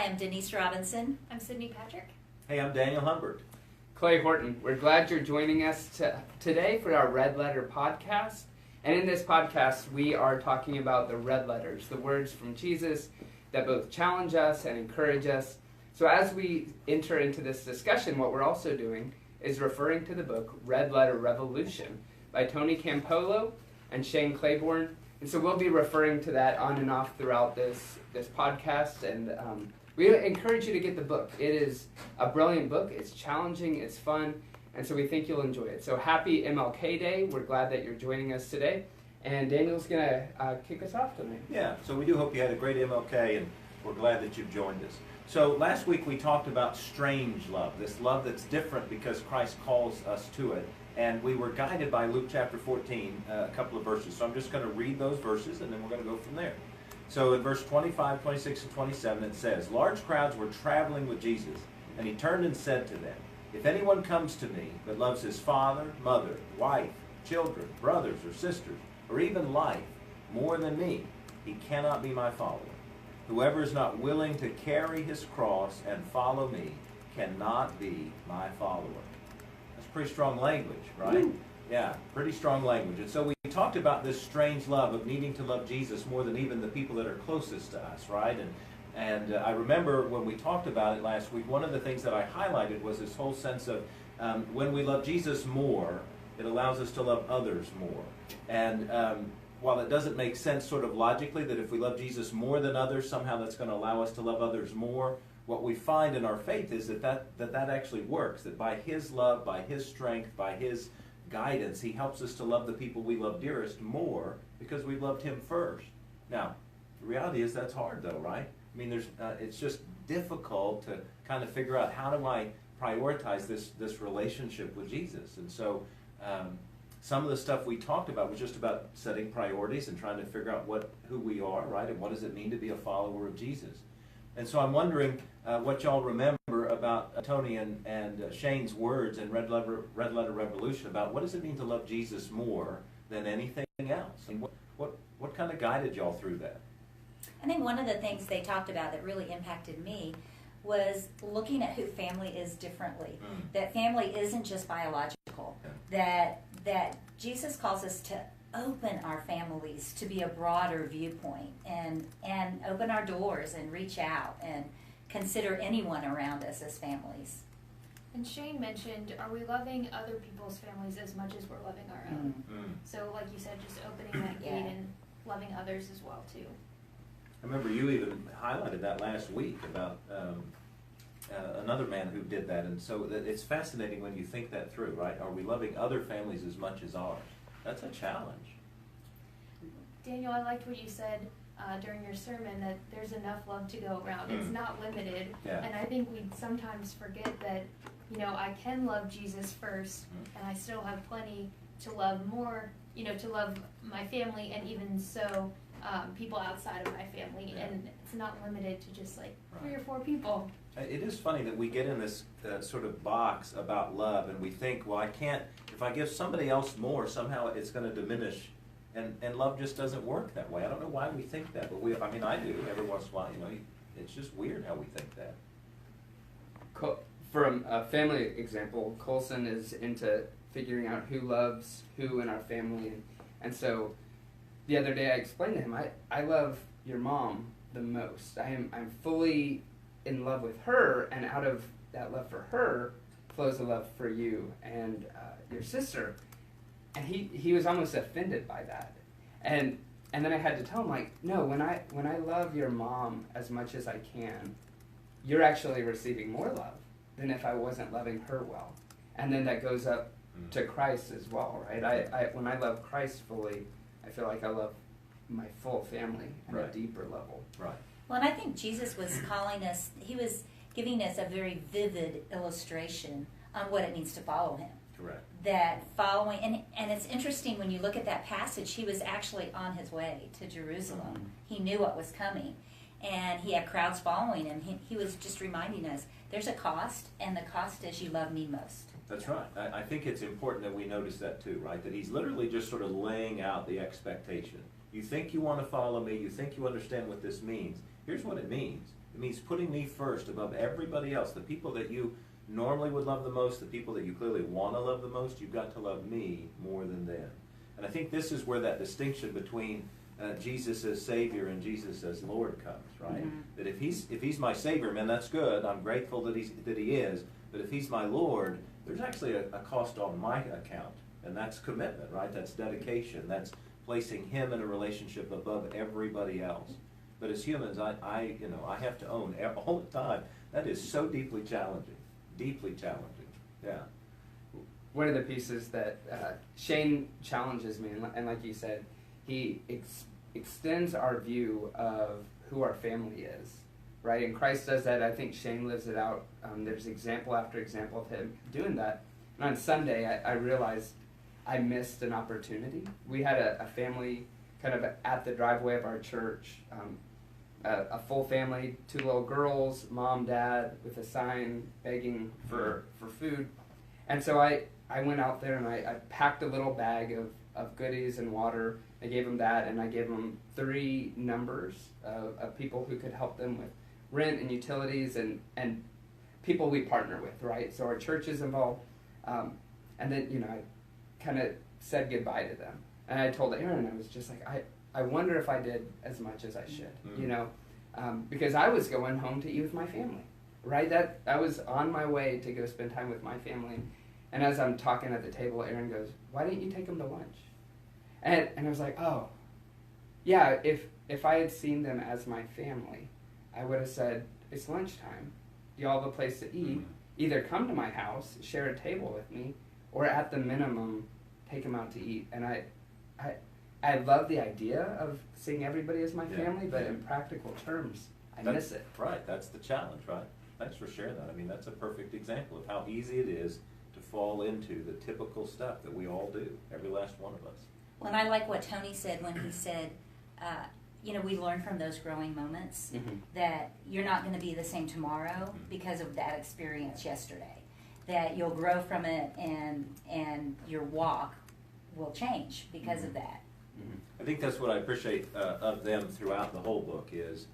Hi, I'm Denise Robinson. I'm Sydney Patrick. Hey, I'm Daniel Humbert. Clay Horton. We're glad you're joining us today for our Red Letter podcast. And in this podcast, we are talking about the red letters, the words from Jesus that both challenge us and encourage us. So as we enter into this discussion, what we're also doing is referring to the book Red Letter Revolution by Tony Campolo and Shane Claiborne. And so we'll be referring to that on and off throughout this podcast. And we encourage you to get the book. It is a brilliant book. It's challenging. It's fun. And so we think you'll enjoy it. So happy MLK Day. We're glad that you're joining us today. And Daniel's going to kick us off tonight. Yeah, so we do hope you had a great MLK, and we're glad that you've joined us. So last week we talked about strange love, this love that's different because Christ calls us to it. And we were guided by Luke chapter 14, a couple of verses. So I'm just going to read those verses, and then we're going to go from there. So in verse 25, 26, and 27, it says, "Large crowds were traveling with Jesus, and he turned and said to them, 'If anyone comes to me but loves his father, mother, wife, children, brothers or sisters, or even life more than me, he cannot be my follower. Whoever is not willing to carry his cross and follow me cannot be my follower.'" That's pretty strong language, right? Yeah, pretty strong language. And so we talked about this strange love of needing to love Jesus more than even the people that are closest to us, right? And I remember when we talked about it last week, one of the things that I highlighted was this whole sense of when we love Jesus more, it allows us to love others more. And while it doesn't make sense sort of logically that if we love Jesus more than others, somehow that's going to allow us to love others more, what we find in our faith is that actually works, that by his love, by his strength, by his guidance, he helps us to love the people we love dearest more because we've loved him first. Now, the reality is that's hard though, right? I mean, it's just difficult to kind of figure out how do I prioritize this relationship with Jesus. And so some of the stuff we talked about was just about setting priorities and trying to figure out who we are, right? And what does it mean to be a follower of Jesus? And so I'm wondering what y'all remember about Tony and Shane's words in Red Letter Revolution about what does it mean to love Jesus more than anything else? And what kind of guided y'all through that? I think one of the things they talked about that really impacted me was looking at who family is differently. That family isn't just biological. That Jesus calls us to open our families to be a broader viewpoint and open our doors and reach out and consider anyone around us as families. And Shane mentioned, are we loving other people's families as much as we're loving our own? So like you said, just opening that gate and loving others as well too. I remember you even highlighted that last week about another man who did that. And so it's fascinating when you think that through, right? Are we loving other families as much as ours? That's a challenge. Daniel, I liked what you said during your sermon, that there's enough love to go around. It's not limited. Yeah. And I think we sometimes forget that, I can love Jesus first, and I still have plenty to love more, to love my family, and even so, people outside of my family. Yeah. And it's not limited to just like 3 or 4 people. It is funny that we get in this sort of box about love, and we think, well, if I give somebody else more, somehow it's going to diminish. And love just doesn't work that way. I don't know why we think that, but I do every once in a while. It's just weird how we think that. From a family example, Colson is into figuring out who loves who in our family. And so the other day I explained to him, I love your mom the most. I'm fully in love with her, and out of that love for her flows a love for you and your sister. And he was almost offended by that. And then I had to tell him, like, no, when I love your mom as much as I can, you're actually receiving more love than if I wasn't loving her well. And then that goes up to Christ as well, right? When I love Christ fully, I feel like I love my full family at a deeper level. Right. Well, and I think Jesus was calling us, he was giving us a very vivid illustration on what it means to follow him. Correct. That following, and it's interesting when you look at that passage, he was actually on his way to Jerusalem. He knew what was coming, and he had crowds following him. He was just reminding us, there's a cost, and the cost is you love me most. That's right. I think it's important that we notice that too, right? That he's literally just sort of laying out the expectation. You think you want to follow me, you think you understand what this means. Here's what it means. It means putting me first above everybody else. The people that you normally would love the most, the people that you clearly want to love the most, you've got to love me more than them. And I think this is where that distinction between Jesus as Savior and Jesus as Lord comes, right? Mm-hmm. That if he's my Savior, man, that's good. I'm grateful that he is. But if he's my Lord, there's actually a cost on my account, and that's commitment, right? That's dedication. That's placing him in a relationship above everybody else. But as humans, I have to own all the time. That is so deeply challenging. Deeply challenging. Yeah. One of the pieces that Shane challenges me, and like you said, he extends our view of who our family is, right? And Christ does that. I think Shane lives it out. There's example after example of him doing that. And on Sunday, I realized I missed an opportunity. We had a family kind of at the driveway of our church, a full family, 2 little girls, mom, dad, with a sign begging for food. And so I went out there and I packed a little bag of goodies and water. I gave them that, and I gave them 3 numbers of people who could help them with rent and utilities and people we partner with, right? So our church is involved. And then, I kind of said goodbye to them. And I told Aaron, I was just like, I wonder if I did as much as I should, because I was going home to eat with my family, right? That I was on my way to go spend time with my family. And as I'm talking at the table, Aaron goes, "Why didn't you take them to lunch?" And I was like, oh, yeah, if I had seen them as my family, I would have said, it's lunchtime. Do y'all have a place to eat? Mm-hmm. Either come to my house, share a table with me, or at the minimum, take them out to eat. And I love the idea of seeing everybody as my family, but in practical terms, I miss it. Right, that's the challenge, right? Thanks for sharing that. I mean, that's a perfect example of how easy it is to fall into the typical stuff that we all do, every last one of us. Well, and I like what Tony said when he said, we learn from those growing moments that you're not going to be the same tomorrow because of that experience yesterday. That you'll grow from it and your walk will change because of that. I think that's what I appreciate of them throughout the whole book is,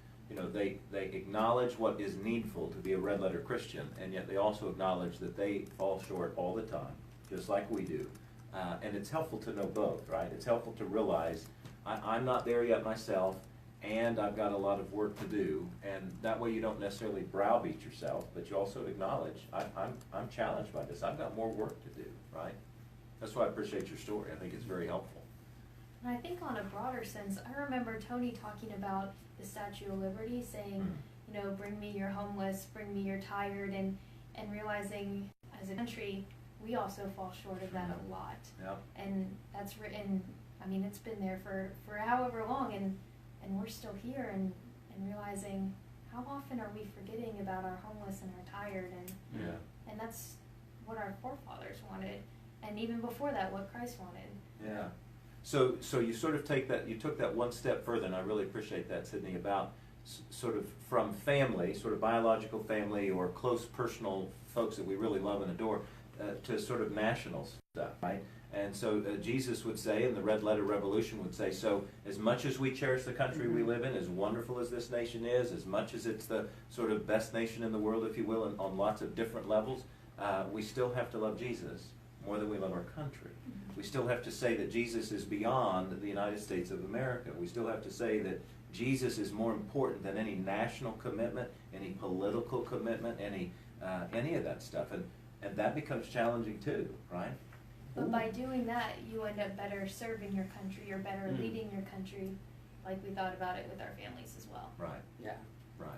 they acknowledge what is needful to be a red letter Christian, and yet they also acknowledge that they fall short all the time, just like we do. And it's helpful to know both, right? It's helpful to realize I'm not there yet myself, and I've got a lot of work to do. And that way you don't necessarily browbeat yourself, but you also acknowledge I'm challenged by this. I've got more work to do, right? That's why I appreciate your story. I think it's very helpful. And I think on a broader sense, I remember Tony talking about the Statue of Liberty, saying, bring me your homeless, bring me your tired, and realizing as a country, we also fall short of that a lot. Yep. And that's written, it's been there for however long, and we're still here, and realizing how often are we forgetting about our homeless and our tired, and that's what our forefathers wanted, and even before that, what Christ wanted. Yeah. So you sort of you took that one step further, and I really appreciate that, Sydney, about sort of from family, sort of biological family or close personal folks that we really love and adore, to sort of national stuff, right? And so Jesus would say, and the Red Letter Revolution would say, so as much as we cherish the country we live in, as wonderful as this nation is, as much as it's the sort of best nation in the world, if you will, on lots of different levels, we still have to love Jesus more than we love our country. We still have to say that Jesus is beyond the United States of America. We still have to say that Jesus is more important than any national commitment, any political commitment, any of that stuff. And that becomes challenging too, right? But by doing that, you end up better serving your country or better leading your country, like we thought about it with our families as well. Right. Yeah. Right.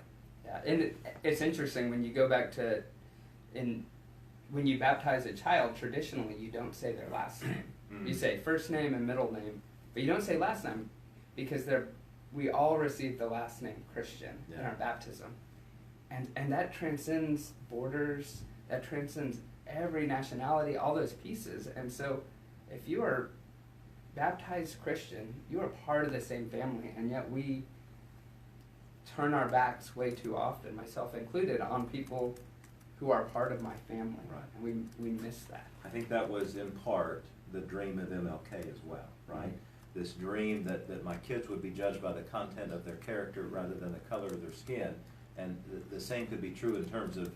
Yeah, and it's interesting when you go back to, when you baptize a child, traditionally you don't say their last name. You say first name and middle name, but you don't say last name because we all receive the last name Christian in our baptism. And that transcends borders, that transcends every nationality, all those pieces. And so if you are baptized Christian, you are part of the same family, and yet we turn our backs way too often, myself included, on people who are part of my family. Right. And we miss that. I think that was in part the dream of MLK as well, right? this dream that my kids would be judged by the content of their character rather than the color of their skin. And the same could be true in terms of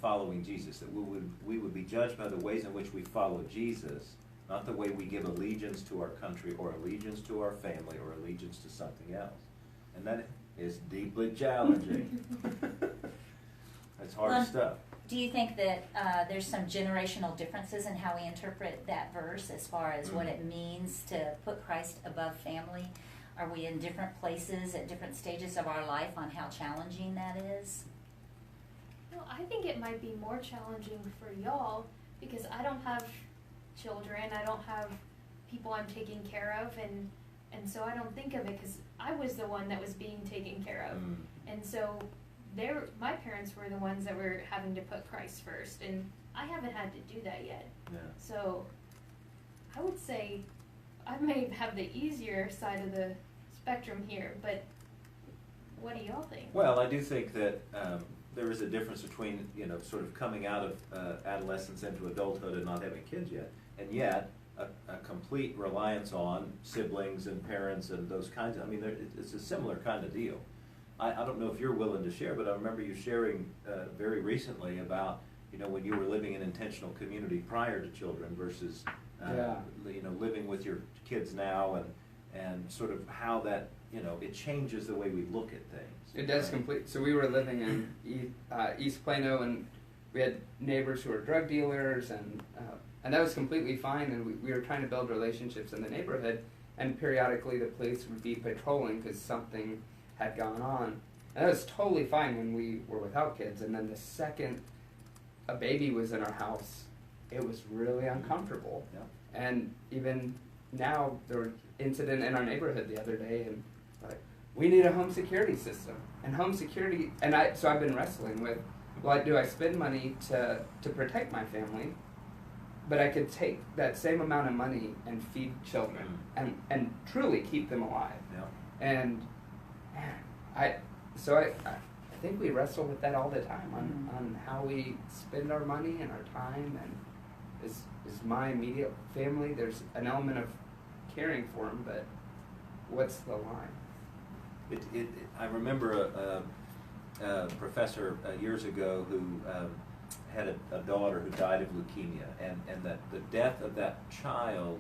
following Jesus, that we would be judged by the ways in which we follow Jesus, not the way we give allegiance to our country or allegiance to our family or allegiance to something else. And that is deeply challenging. That's hard stuff. Do you think that there's some generational differences in how we interpret that verse as far as what it means to put Christ above family? Are we in different places at different stages of our life on how challenging that is? Well, I think it might be more challenging for y'all because I don't have children. I don't have people I'm taking care of, and so I don't think of it because I was the one that was being taken care of. And so my parents were the ones that were having to put Christ first, and I haven't had to do that yet. Yeah. So I would say I may have the easier side of the spectrum here, but what do y'all think? Well, I do think that there is a difference between, sort of coming out of adolescence into adulthood and not having kids yet, and yet a complete reliance on siblings and parents and those kinds of, it's a similar kind of deal. I don't know if you're willing to share, but I remember you sharing very recently about, when you were living in intentional community prior to children versus, living with your kids now and sort of how that, it changes the way we look at things. It does complete. So we were living in East Plano, and we had neighbors who were drug dealers, and that was completely fine. And we were trying to build relationships in the neighborhood, and periodically the police would be patrolling because something had gone on. And that was totally fine when we were without kids. And then the second a baby was in our house, it was really uncomfortable. Yeah. And even now, there was an incident in our neighborhood the other day, and we need a home security system. And home security, so I've been wrestling with, do I spend money to protect my family, but I could take that same amount of money and feed children and truly keep them alive. Yeah. And man, I think we wrestle with that all the time on how we spend our money and our time, and is my immediate family, there's an element of caring for them, but what's the line? I remember a professor years ago who had a daughter who died of leukemia, and that the death of that child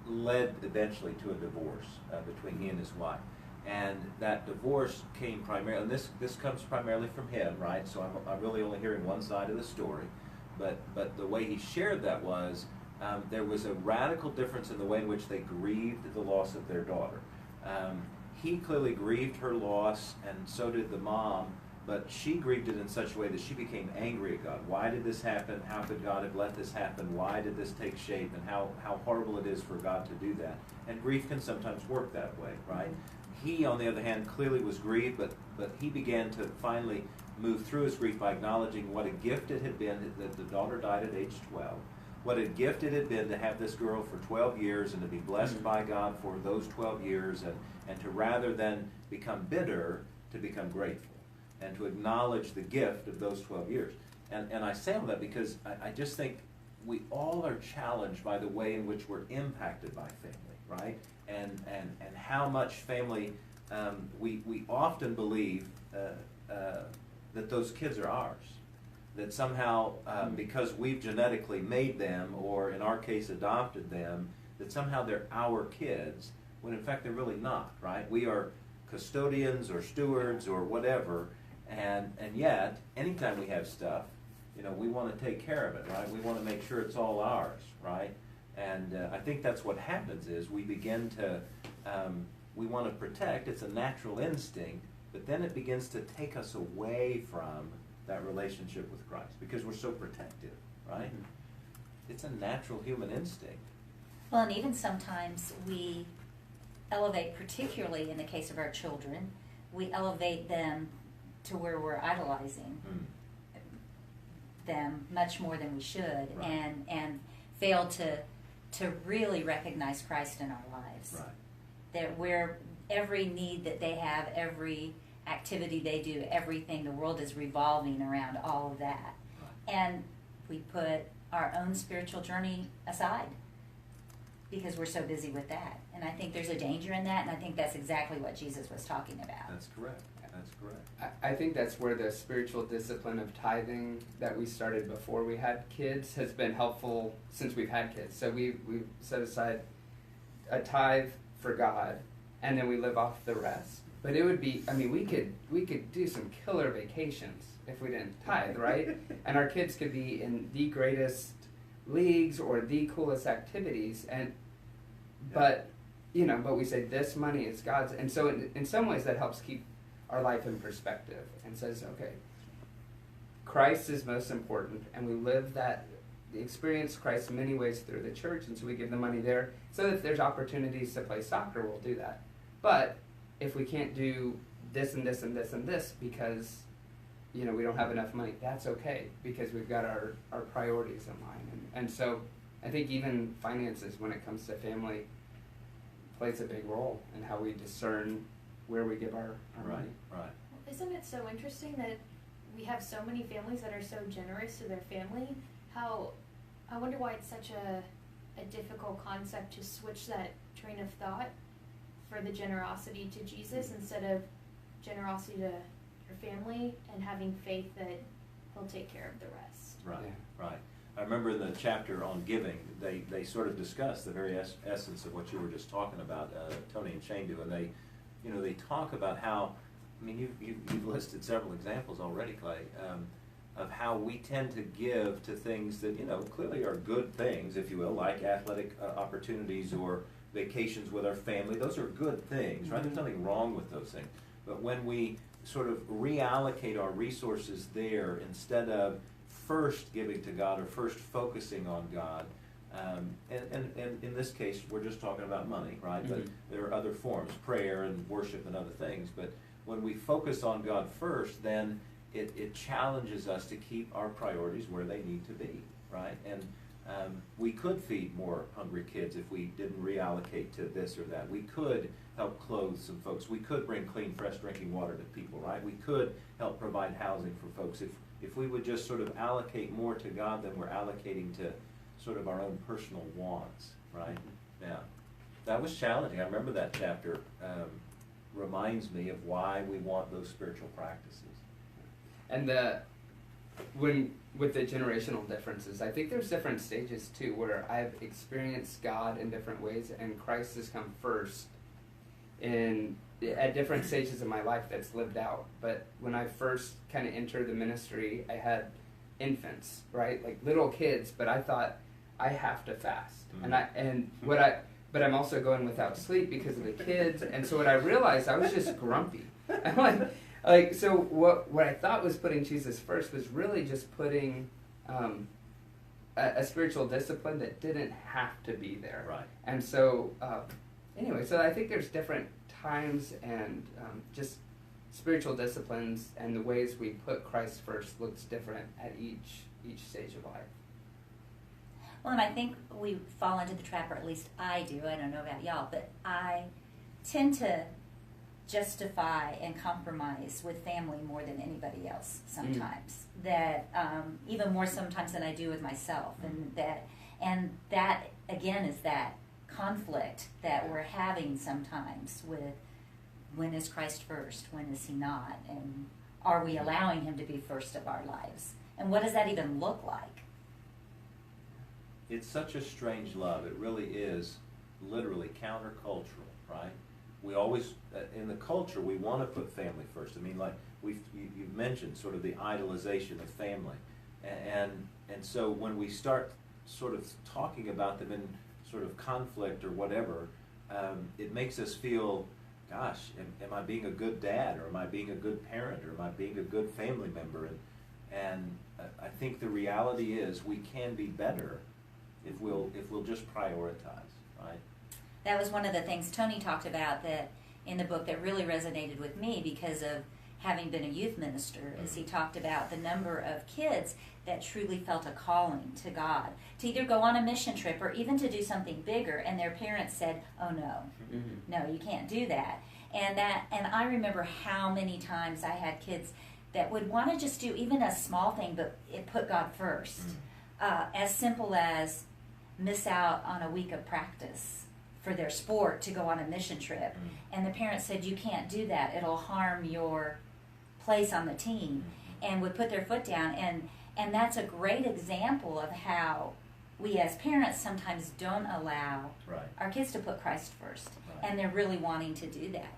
led eventually to a divorce between he and his wife. And that divorce came primarily, and this comes primarily from him, right? So I'm really only hearing one side of the story, but the way he shared that was there was a radical difference in the way in which they grieved the loss of their daughter. He clearly grieved her loss, and so did the mom, but she grieved it in such a way that she became angry at God. Why did this happen? How could God have let this happen? Why did this take shape? And how horrible it is for God to do that. And grief can sometimes work that way, right? He, on the other hand, clearly was grieved, but he began to finally move through his grief by acknowledging what a gift it had been that the daughter died at age 12. What a gift it had been to have this girl for 12 years and to be blessed by God for those 12 years, and to rather than become bitter, to become grateful and to acknowledge the gift of those 12 years. And I say all that because I just think we all are challenged by the way in which we're impacted by family, right? And how much family, we often believe that those kids are ours. That somehow, because we've genetically made them, or in our case adopted them, that somehow they're our kids, when in fact they're really not, right? We are custodians or stewards or whatever, and yet, anytime we have stuff, we want to take care of it, right? We want to make sure it's all ours, right? And I think that's what happens is we begin to, we want to protect, it's a natural instinct, but then it begins to take us away from that relationship with Christ because we're so protective, right? It's a natural human instinct. Well, and even sometimes we elevate, particularly in the case of our children, we elevate them to where we're idolizing them much more than we should, Right. and fail to really recognize Christ in our lives. Right. That we're, every need that they have, every activity they do, everything, the world is revolving around all of that. Right. And we put our own spiritual journey aside. because we're so busy with that. And I think there's a danger in that, and I think that's exactly what Jesus was talking about. That's correct. That's correct. I think that's where the spiritual discipline of tithing that we started before we had kids has been helpful since we've had kids. So we've set aside a tithe for God, and then we live off the rest. But it would be, I mean, we could do some killer vacations if we didn't tithe, right? And our kids could be in the greatest leagues or the coolest activities, but we say this money is God's, and so in some ways that helps keep our life in perspective and says, okay, Christ is most important, and we live that, experience Christ in many ways through the church, and so we give the money there. So if there's opportunities to play soccer, we'll do that. But if we can't do this and this and this and this because we don't have enough money, that's okay, because we've got our priorities in line. And so I think even finances, when it comes to family, plays a big role in how we discern where we give our money. Right. Isn't it so interesting that we have so many families that are so generous to their family? How, I wonder why it's such a difficult concept to switch that train of thought for the generosity to Jesus instead of generosity to your family and having faith that he'll take care of the rest. Right, Yeah. right. I remember in the chapter on giving, they sort of discuss the very essence of what you were just talking about, Tony and Shane do, and they talk about how, I mean, you've listed several examples already, Clay, of how we tend to give to things that, clearly are good things, if you will, like athletic opportunities or vacations with our family. Those are good things, right? There's nothing wrong with those things. But when we sort of reallocate our resources there instead of first giving to God or first focusing on God, and in this case, we're just talking about money, right? But there are other forms, prayer and worship and other things. But when we focus on God first, then it challenges us to keep our priorities where they need to be, right? And we could feed more hungry kids if we didn't reallocate to this or that. We could help clothe some folks. We could bring clean, fresh drinking water to people, right? We could help provide housing for folks. If we would just sort of allocate more to God than we're allocating to sort of our own personal wants, right? Yeah. That was challenging. I remember that chapter reminds me of why we want those spiritual practices. And with the generational differences, I think there's different stages too, where I've experienced God in different ways, and Christ has come first at different stages of my life that's lived out. But when I first kind of entered the ministry, I had infants, right, like little kids. But I thought I have to fast, but I'm also going without sleep because of the kids. And so what I realized, I was just grumpy. I'm like, so what I thought was putting Jesus first was really just putting a spiritual discipline that didn't have to be there. Right. And so, anyway, so I think there's different times and just spiritual disciplines and the ways we put Christ first looks different at each stage of life. Well, and I think we fall into the trap, or at least I do. I don't know about y'all, but I tend to justify and compromise with family more than anybody else sometimes. That even more sometimes than I do with myself, and that again is that conflict that we're having sometimes with when is Christ first, when is he not, and are we allowing him to be first of our lives, and what does that even look like? It's such a strange love. It really is literally countercultural, right? We always, in the culture, we want to put family first. I mean, like you've mentioned sort of the idolization of family. And so when we start sort of talking about them in sort of conflict or whatever, it makes us feel, gosh, am I being a good dad, or am I being a good parent, or am I being a good family member? And I think the reality is we can be better if we'll just prioritize, right? That was one of the things Tony talked about that in the book that really resonated with me because of having been a youth minister, is he talked about the number of kids that truly felt a calling to God to either go on a mission trip or even to do something bigger, and their parents said, oh no, you can't do that. And I remember how many times I had kids that would want to just do even a small thing, but it put God first. As simple as miss out on a week of practice for their sport to go on a mission trip. And the parents said, you can't do that. It'll harm your place on the team, and would put their foot down. And that's a great example of how we as parents sometimes don't allow our kids to put Christ first. And they're really wanting to do that.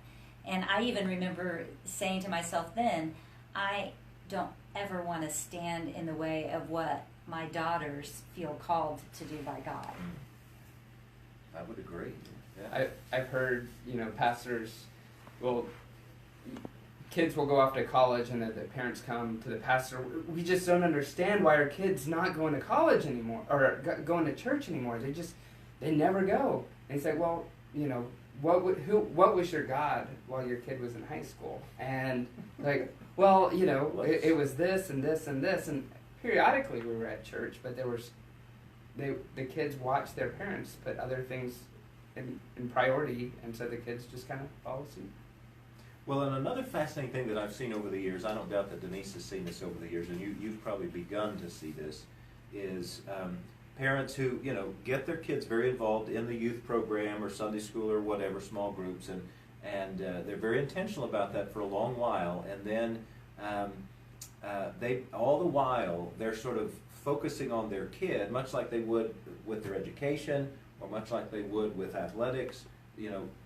And I even remember saying to myself then, I don't ever want to stand in the way of what my daughters feel called to do by God. I would agree. Yeah. I've heard, pastors, kids will go off to college and then the parents come to the pastor, we just don't understand why our kid's not going to college anymore, or going to church anymore. They never go. And he's like, well, what was your God while your kid was in high school? And like, well, it was this and this and this, and periodically we were at church, but the kids watched their parents put other things in priority, and so the kids just kind of follow suit. Well, and another fascinating thing that I've seen over the years, I don't doubt that Denise has seen this over the years, and you've probably begun to see this, is parents who, get their kids very involved in the youth program or Sunday school or whatever, small groups, and they're very intentional about that for a long while, and then all the while they're sort of focusing on their kid, much like they would with their education, or much like they would with athletics,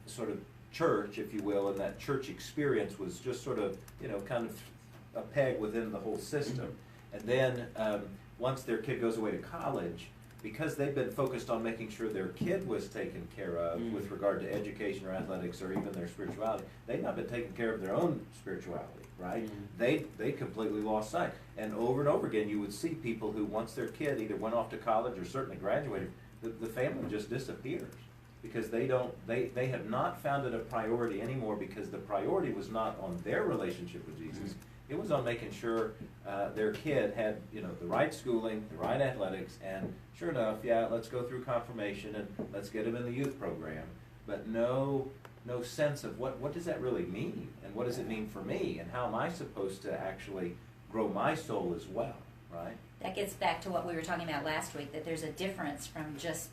sort of church, if you will, and that church experience was just sort of, kind of a peg within the whole system. And then once their kid goes away to college, because they've been focused on making sure their kid was taken care of with regard to education or athletics or even their spirituality, they've not been taking care of their own spirituality, right? They completely lost sight. And over again, you would see people who, once their kid either went off to college or certainly graduated, the family just disappears. Because they have not found it a priority anymore, because the priority was not on their relationship with Jesus. It was on making sure their kid had, the right schooling, the right athletics, and sure enough, let's go through confirmation and let's get them in the youth program. But no sense of what does that really mean, and what does it mean for me, and how am I supposed to actually grow my soul as well, right? That gets back to what we were talking about last week, that there's a difference from just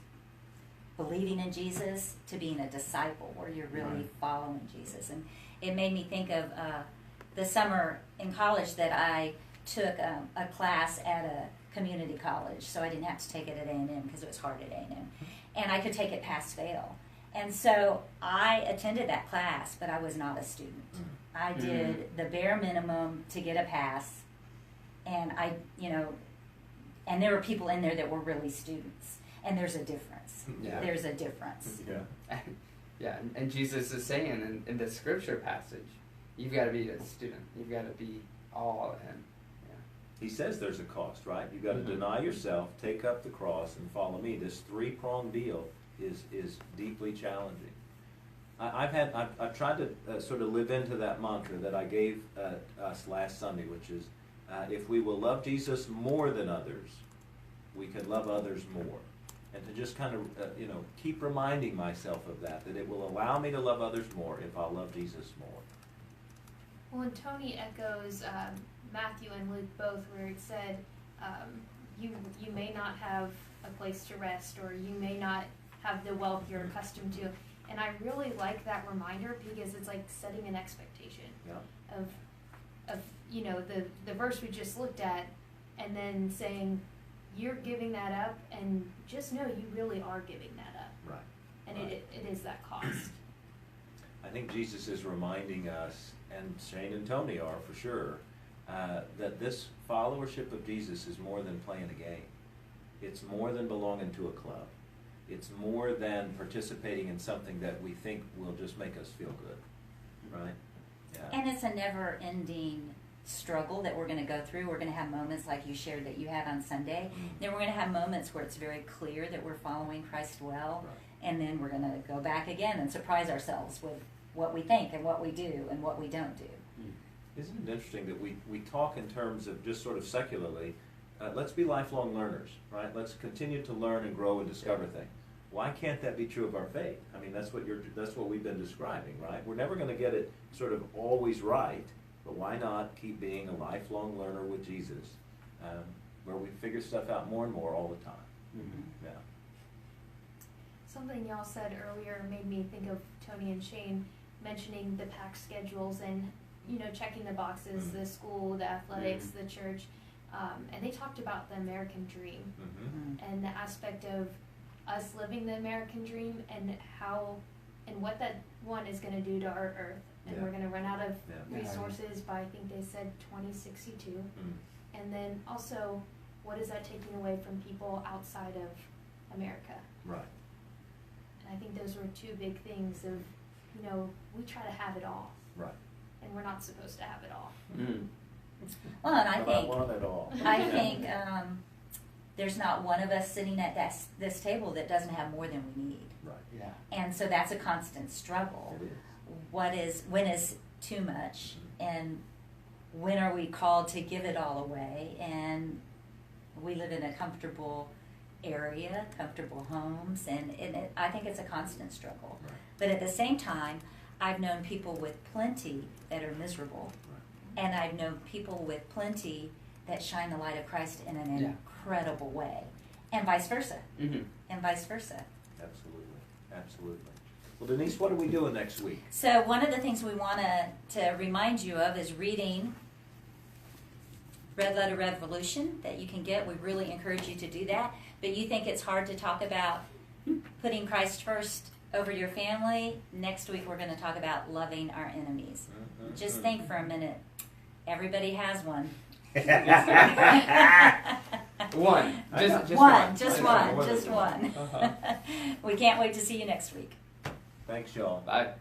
believing in Jesus to being a disciple, where you're really following Jesus. And it made me think of the summer in college that I took a class at a community college, so I didn't have to take it at A&M because it was hard at A&M, and I could take it pass-fail. And so I attended that class, but I was not a student. I did the bare minimum to get a pass, and and there were people in there that were really students, and there's a difference. Yeah. There's a difference. Yeah, and Jesus is saying in the scripture passage, you've got to be a student. You've got to be all in. Yeah. He says there's a cost, right? You've got to deny yourself, take up the cross, and follow me. This three-pronged deal is deeply challenging. I've tried to sort of live into that mantra that I gave us last Sunday, which is, if we will love Jesus more than others, we can love others more. And to just kind of, keep reminding myself of that it will allow me to love others more if I'll love Jesus more. Well, and Tony echoes Matthew and Luke both, where it said, you may not have a place to rest, or you may not have the wealth you're accustomed to. And I really like that reminder, because it's like setting an expectation of the verse we just looked at, and then saying, you're giving that up, and just know you really are giving that up. Right. And it is that cost. I think Jesus is reminding us, and Shane and Tony are for sure, that this followership of Jesus is more than playing a game. It's more than belonging to a club. It's more than participating in something that we think will just make us feel good, right? Yeah. And it's a never-ending struggle that we're going to go through. We're going to have moments like you shared that you had on Sunday. Then we're going to have moments where it's very clear that we're following Christ well, and then we're going to go back again and surprise ourselves with what we think and what we do and what we don't do. Isn't it interesting that we talk in terms of just sort of secularly, let's be lifelong learners, right? Let's continue to learn and grow and discover things. Why can't that be true of our faith? I mean, that's what we've been describing, right? We're never going to get it sort of always right, but why not keep being a lifelong learner with Jesus, where we figure stuff out more and more all the time? Yeah. Something y'all said earlier made me think of Tony and Shane mentioning the pack schedules and, checking the boxes, the school, the athletics, the church. And they talked about the American dream and the aspect of us living the American dream and how and what that one is going to do to our earth. And we're going to run out of resources by, I think they said 2062. And then also, what is that taking away from people outside of America? Right. And I think those were two big things of, we try to have it all. Right. And we're not supposed to have it all. Well, and I want it all. think there's not one of us sitting at this table that doesn't have more than we need. Right. Yeah. And so that's a constant struggle. It is. When is too much, and when are we called to give it all away? And we live in a comfortable area, comfortable homes, and I think it's a constant struggle. Right. But at the same time, I've known people with plenty that are miserable, and I've known people with plenty that shine the light of Christ in an incredible way, and vice versa. And vice versa. Absolutely. Well, Denise, what are we doing next week? So one of the things we want to remind you of is reading Red Letter Revolution that you can get. We really encourage you to do that. But you think it's hard to talk about putting Christ first over your family? Next week we're going to talk about loving our enemies. Just think for a minute. Everybody has one. One. Just one. We can't wait to see you next week. Thanks, y'all. Bye.